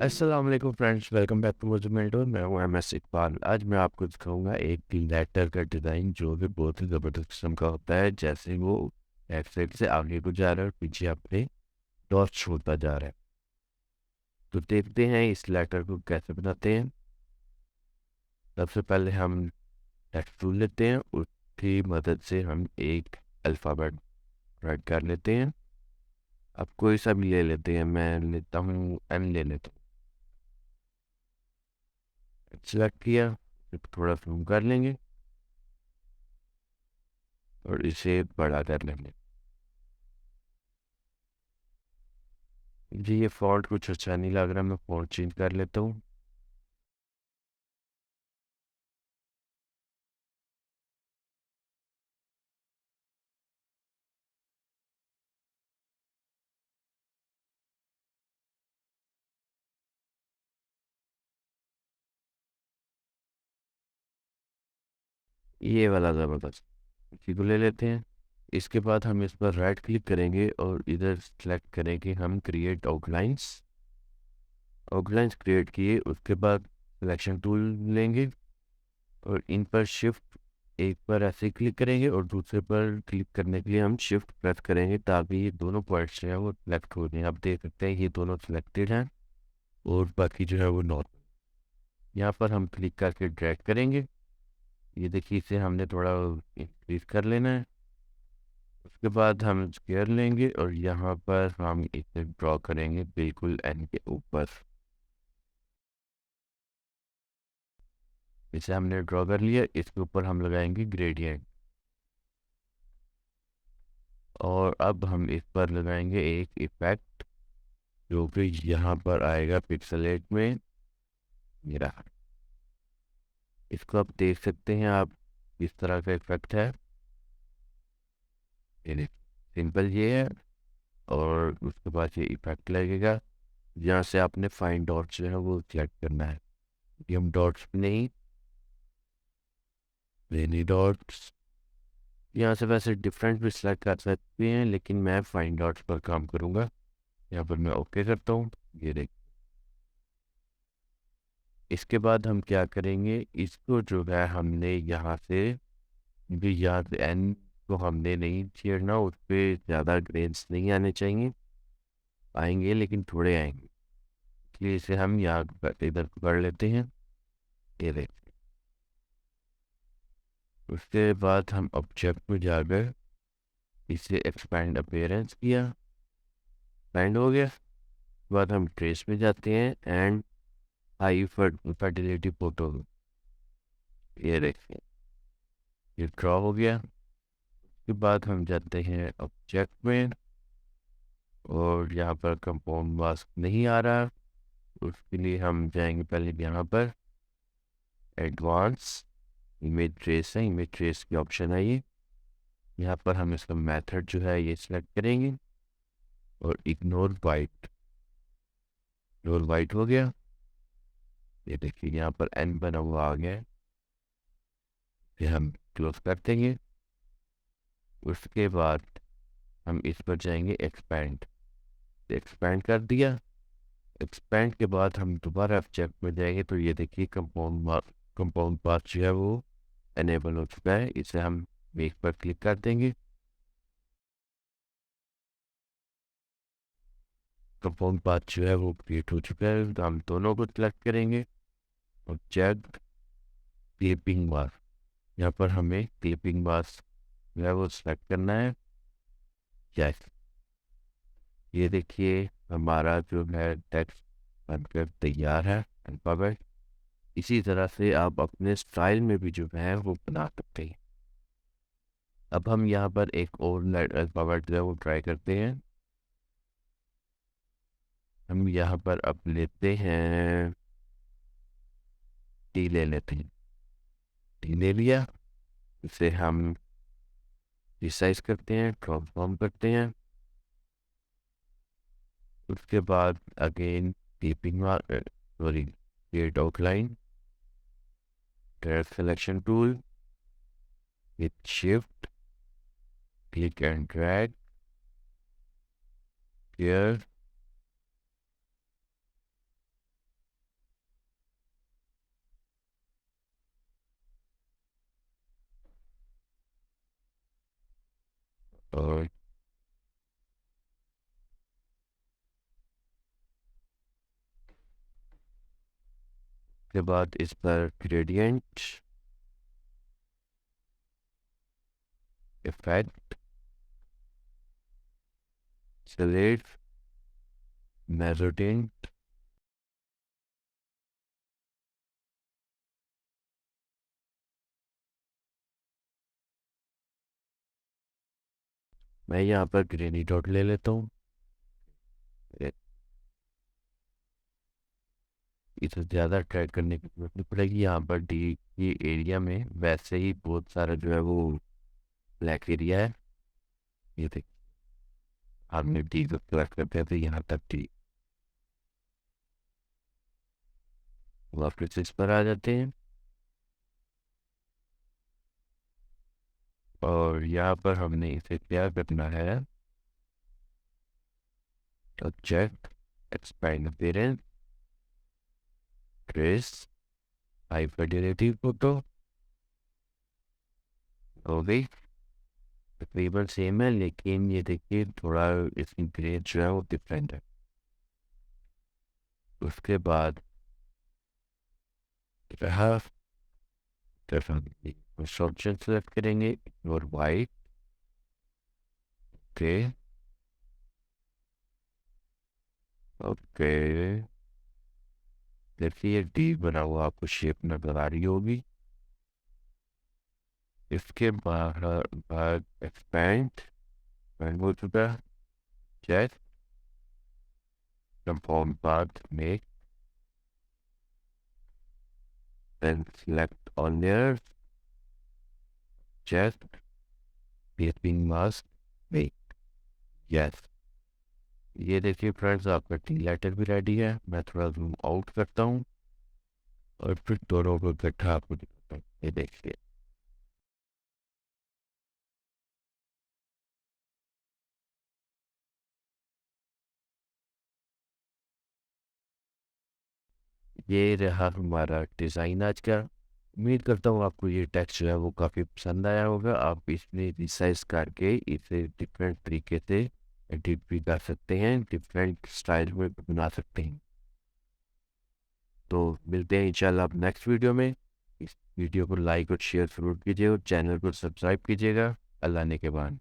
अस्सलाम वालेकुम friends, welcome back to मुझे मेंटोर। मैं हूं एमएस इकबाल। आज मैं आपको दिखाऊंगा एक लेटर का डिज़ाइन जो कि बहुत ही ज़बरदस्त किस्म का होता है। जैसे वो लेफ्ट साइड से आगे को जा रहा है और पीछे अपने डॉट्स छोड़ता जा रहा है। तो देखते हैं इस लेटर को कैसे बनाते हैं। सबसे पहले हम टेक्स्ट टूल लेते हैं, उसकी मदद से हम एक अल्फ़ाबेट राइट कर लेते हैं। अब कोई सा भी ले लेते हैं, मैं लेता हूँ एन ले लेता हूँ। सेलेक्ट किया, फिर थोड़ा जूम कर लेंगे और इसे बड़ा कर लेंगे। जी, ये फ़ॉन्ट कुछ अच्छा नहीं लग रहा, मैं फ़ॉन्ट चेंज कर लेता हूँ। ये वाला ज़बरदस्त, इसी को ले लेते हैं। इसके बाद हम इस पर राइट क्लिक करेंगे और इधर सेलेक्ट करेंगे हम क्रिएट आउटलाइंस। आउटलाइंस क्रिएट किए, उसके बाद सिलेक्शन टूल लेंगे और इन पर शिफ्ट एक पर ऐसे क्लिक करेंगे और दूसरे पर क्लिक करने के लिए हम शिफ्ट प्रेस करेंगे ताकि ये दोनों पॉइंट्स जो है वो सिलेक्ट हो जाएं। आप देख सकते हैं ये दोनों सिलेक्टेड हैं और बाकी जो है वो नॉट। यहाँ पर हम क्लिक करके ड्रैग करेंगे। ये देखिए, इसे हमने थोड़ा इंक्रीज कर लेना है। उसके बाद हम स्क्वायर लेंगे और यहाँ पर हम इसे ड्रॉ करेंगे बिल्कुल एन के ऊपर। इसे हमने ड्रॉ कर लिया, इसके ऊपर हम लगाएंगे ग्रेडियंट और अब हम इस पर लगाएंगे एक इफेक्ट जो कि यहाँ पर आएगा पिक्सेलेट में। मेरा इसको आप देख सकते हैं, आप इस तरह का इफेक्ट है। ये सिंपल ये है और उसके बाद ये इफेक्ट लगेगा। यहाँ से आपने फाइन डॉट्स जो है वो सिलेक्ट करना है। ये हम डॉट्स भी नहीं, रेनी डॉट्स। यहाँ से वैसे डिफरेंट भी सिलेक्ट कर सकते हैं लेकिन मैं फाइन डॉट्स पर काम करूँगा। यहाँ पर मैं ओके करता हूँ। ये देख, इसके बाद हम क्या करेंगे, इसको जो है हमने यहाँ से, क्योंकि यहाँ से एन को हमने नहीं छेड़ना, उस पर ज़्यादा ग्रेन्स नहीं आने चाहिए। आएंगे लेकिन थोड़े आएंगे, इसलिए इसे हम यहाँ इधर कर लेते हैं। ये देख, उसके बाद हम ऑब्जेक्ट में जाकर इसे एक्सपैंड अपीयरेंस किया, एक्सपैंड हो गया। उसके बाद हम ट्रेस में जाते हैं एंड हाई फर्टिलिटी फोटो। ये देखिए, ये ड्रॉ हो गया। उसके बाद हम जाते हैं ऑब्जेक्ट में और यहाँ पर कंपाउंड मास्क नहीं आ रहा, उसके लिए हम जाएंगे पहले यहाँ पर एडवांस इमेज ट्रेस है, इमेज ट्रेस की ऑप्शन है ये। यहाँ पर हम इसका मेथड जो है ये सिलेक्ट करेंगे और इग्नोर वाइट। इग्नोर वाइट हो गया। ये देखिए यहाँ पर एन बना हुआ आ गया है। फिर हम क्लोज कर देंगे। उसके बाद हम इस पर जाएंगे एक्सपैंड। एक्सपैंड कर दिया। एक्सपैंड के बाद हम दोबारा ऑब्जेक्ट में जाएंगे तो ये देखिए कंपाउंड पाथ जो है वो एनेबल हो चुका है। इसे हम मेक पर क्लिक कर देंगे। कंपाउंड पाथ जो है वो क्रिएट हो चुका है, तो हम दोनों को सिलेक्ट करेंगे। ऑब्जेक्ट क्लिपिंग मास्क, यहाँ पर हमें क्लिपिंग मास्क जो है वो सिलेक्ट करना है। यस, ये देखिए हमारा जो है टेक्स्ट बनकर तैयार है, अल्फ़ाबेट। इसी तरह से आप अपने स्टाइल में भी जो है वो बना सकते हैं। अब हम यहाँ पर एक और अल्फ़ाबेट जो है वो ट्राई करते हैं। हम यहाँ पर अब लेते हैं टी, ले लेते हैं। टी ले लिया, इसे हम रिसाइज करते हैं, ट्रांसफॉर्म करते हैं। उसके बाद again keeping sorry create outline, direct selection tool with shift, click and drag here और उसके बाद इस पर ग्रेडियंट इफेक्ट सेलेक्ट मेजोडेंट मैं यहाँ पर ग्रेनी डॉट ले लेता हूँ। इसे ज़्यादा ट्रैक करने की जरूरत नहीं पड़ेगी। यहाँ पर डी की एरिया में वैसे ही बहुत सारा जो है वो ब्लैक एरिया है। ये देख, आपने डी को सेलेक्ट करते हैं तो यहाँ तक डी। वापस इस पर आ जाते हैं और यहाँ पर हमने इसे क्या करना है, object expand appearance trace high Fidelity photo हो गई। तकरीबन सेम है लेकिन ये देखिए थोड़ा इसकी ग्रेड जो है वो डिफरेंट है। उसके बाद रहा ऑप्शन सेलेक्ट करेंगे और वाइट ओके ओके। देखिए डी बना हुआ आपको शेप नजर आ रही होगी। इसके बाद एक्सपैंड हो चुका है। Check compound path make then select on layers chest being mask make yes। ये देखिए फ्रेंड्स आपका टी लेटर भी रेडी है। मैं थोड़ा जूम आउट करता हूँ और फिर दोनों को इकट्ठा आपको दिखाता हूँ। ये देखिए ये रहा हमारा डिज़ाइन आज का। उम्मीद करता हूँ आपको ये टेक्स्ट जो है वो काफ़ी पसंद आया होगा। आप इसमें रिसाइज करके इसे डिफरेंट तरीके से एडिट भी कर सकते हैं, डिफरेंट स्टाइल में बना सकते हैं। तो मिलते हैं इंशाल्लाह आप नेक्स्ट वीडियो में। इस वीडियो को लाइक और शेयर जरूर कीजिए और चैनल को सब्सक्राइब कीजिएगा। अल्लाह ने के बाद।